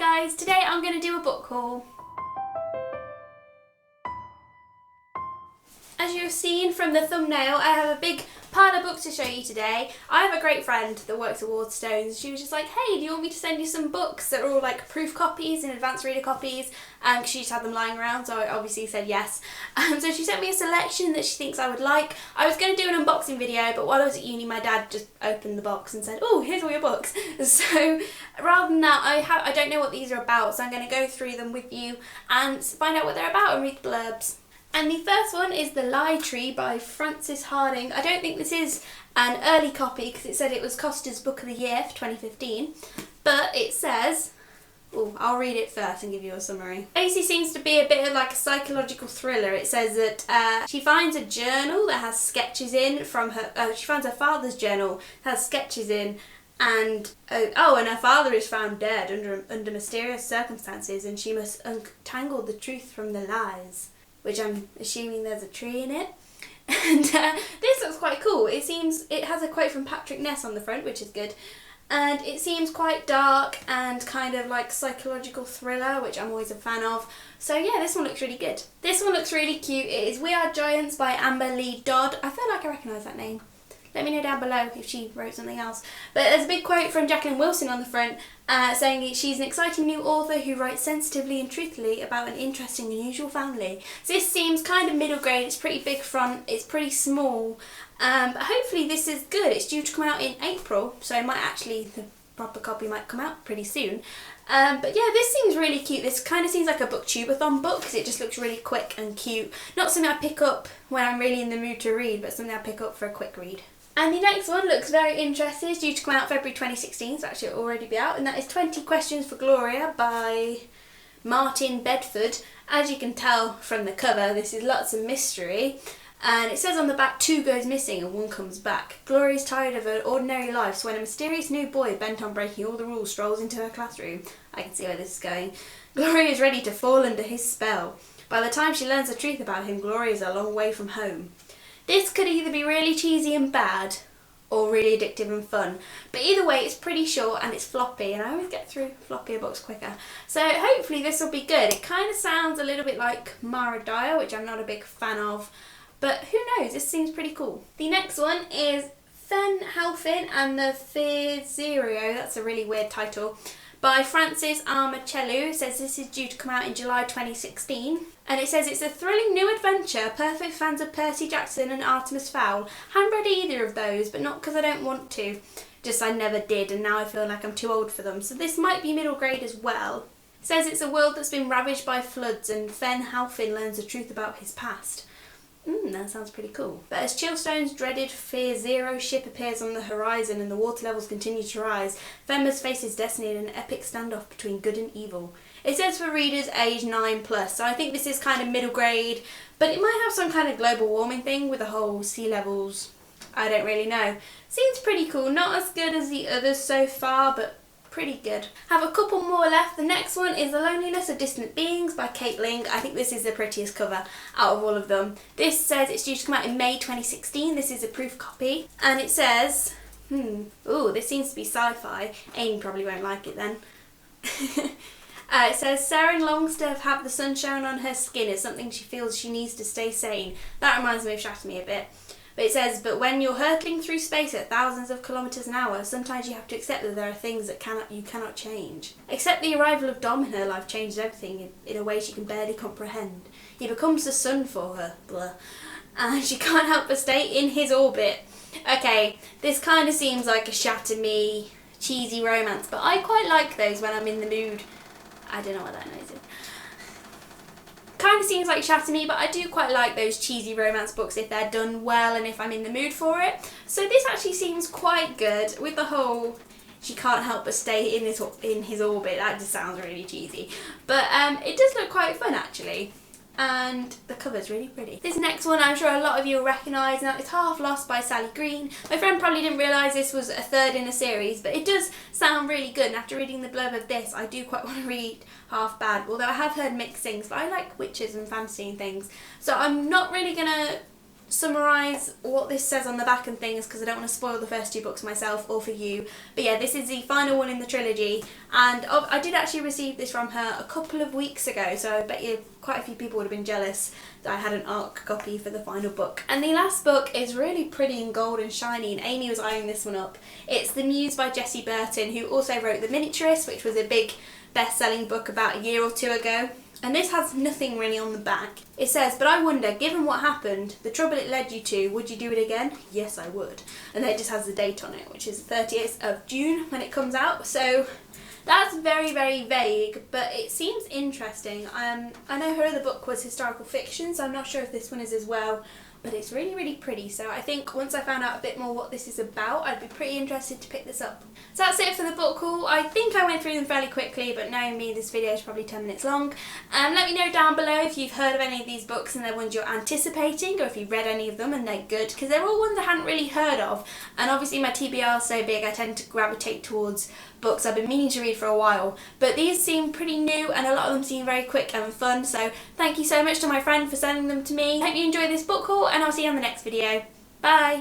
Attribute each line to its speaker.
Speaker 1: guys, today I'm going to do a book haul. As you've seen from the thumbnail, I have a big pile of books to show you today. I have a great friend that works at Waterstones. She was just like, hey, do you want me to send you some books that are all like proof copies and advanced reader copies? Because she just had them lying around, so I obviously said yes. So she sent me a selection that she thinks I would like. I was going to do an unboxing video, but while I was at uni, my dad just opened the box and said, oh, here's all your books. So rather than that, I don't know what these are about, so I'm going to go through them with you and find out what they're about and read the blurbs. And the first one is The Lie Tree by Frances Hardinge. I don't think this is an early copy because it said it was Costa's Book of the Year for 2015. But it says, I'll read it first and give you a summary. Basically seems to be a bit of like a psychological thriller. It says that she finds a journal that has sketches in from her, she finds her father's journal that has sketches in, and and her father is found dead under mysterious circumstances, and she must untangle the truth from the lies. Which I'm assuming there's a tree in it. And this looks quite cool. It has a quote from Patrick Ness on the front, which is good. And it seems quite dark and kind of like psychological thriller, which I'm always a fan of. So yeah, this one looks really good. This one looks really cute. It is We Are Giants by Amber Lee Dodd. I feel like I recognise that name. Let me know down below if she wrote something else. But there's a big quote from Jacqueline Wilson on the front saying she's an exciting new author who writes sensitively and truthfully about an interesting and unusual family. So this seems kind of middle grade. It's pretty big front. It's pretty small. But hopefully this is good. It's due to come out in April, so the proper copy might come out pretty soon. But yeah, this seems really cute. This kind of seems like a booktubeathon book because it just looks really quick and cute. Not something I pick up when I'm really in the mood to read, but something I pick up for a quick read. And the next one looks very interesting. It's due to come out February 2016, so actually it'll already be out. And that is 20 Questions for Gloria by Martin Bedford. As you can tell from the cover, this is lots of mystery. And it says on the back, 2 goes missing and 1 comes back. Gloria's tired of her ordinary life, so when a mysterious new boy bent on breaking all the rules strolls into her classroom, I can see where this is going, Gloria is ready to fall under his spell. By the time she learns the truth about him, Gloria is a long way from home. This could either be really cheesy and bad, or really addictive and fun. But either way, it's pretty short and it's floppy, and I always get through floppier books quicker. So hopefully this will be good. It kind of sounds a little bit like Mara Dyer, which I'm not a big fan of. But who knows, this seems pretty cool. The next one is Halfin and the Fear Zero, that's a really weird title, by Frances Armacellu. It says this is due to come out in July 2016. And it says it's a thrilling new adventure, perfect fans of Percy Jackson and Artemis Fowl. Haven't read either of those, but not because I don't want to. Just I never did, and now I feel like I'm too old for them. So this might be middle grade as well. It says it's a world that's been ravaged by floods, and Halfin learns the truth about his past. That sounds pretty cool. But as Chillstone's dreaded Fear Zero ship appears on the horizon and the water levels continue to rise, Fen must face his destiny in an epic standoff between good and evil. It says for readers age 9+, so I think this is kind of middle grade, but it might have some kind of global warming thing with the whole sea levels. I don't really know. Seems pretty cool. Not as good as the others so far, but pretty good. Have a couple more left. The next one is The Loneliness of Distant Beings by Kate Ling. I think this is the prettiest cover out of all of them. This says it's due to come out in May 2016. This is a proof copy. And it says, this seems to be sci-fi. Amy probably won't like it then. It says, Saren longs to have the sunshine on her skin as something she feels she needs to stay sane. That reminds me of Shatter Me a bit. But it says, but when you're hurtling through space at thousands of kilometres an hour, sometimes you have to accept that there are things that you cannot change. Except the arrival of Dom in her life changes everything in a way she can barely comprehend. He becomes the sun for her, and she can't help but stay in his orbit. Okay, this kind of seems like a Shatter Me, cheesy romance, but I quite like those when I'm in the mood. I don't know what that noise is. Kind of seems like Shatter Me, but I do quite like those cheesy romance books if they're done well and if I'm in the mood for it. So this actually seems quite good with the whole she can't help but stay in his orbit. That just sounds really cheesy. But it does look quite fun actually. And the cover's really pretty. This next one I'm sure a lot of you will recognise, now it's Half Lost by Sally Green. My friend probably didn't realise this was a third in a series, but it does sound really good, and after reading the blurb of this I do quite want to read Half Bad, although I have heard mixed things, but I like witches and fantasy and things. So I'm not really going to summarise what this says on the back and things because I don't want to spoil the first 2 books myself or for you. But yeah, this is the final one in the trilogy, and I did actually receive this from her a couple of weeks ago, so I bet you quite a few people would have been jealous that I had an ARC copy for the final book. And the last book is really pretty and gold and shiny, and Amy was eyeing this one up. It's The Muse by Jessie Burton, who also wrote The Miniaturist, which was a big best-selling book about a year or 2 ago. And this has nothing really on the back. It says, "But I wonder, given what happened, the trouble it led you to, would you do it again?" Yes, I would. And then it just has the date on it, which is the 30th of June when it comes out. So that's very, very vague, but it seems interesting. I know her other book was historical fiction, so I'm not sure if this one is as well. But it's really, really pretty, so I think once I found out a bit more what this is about, I'd be pretty interested to pick this up. So that's it for the book haul. I think I went through them fairly quickly, but knowing me, this video is probably 10 minutes long. Let me know down below if you've heard of any of these books and they're ones you're anticipating, or if you've read any of them and they're good, because they're all ones I hadn't really heard of. And obviously my TBR is so big, I tend to gravitate towards books I've been meaning to read for a while. But these seem pretty new, and a lot of them seem very quick and fun, so thank you so much to my friend for sending them to me. Hope you enjoyed this book haul, and I'll see you on the next video. Bye!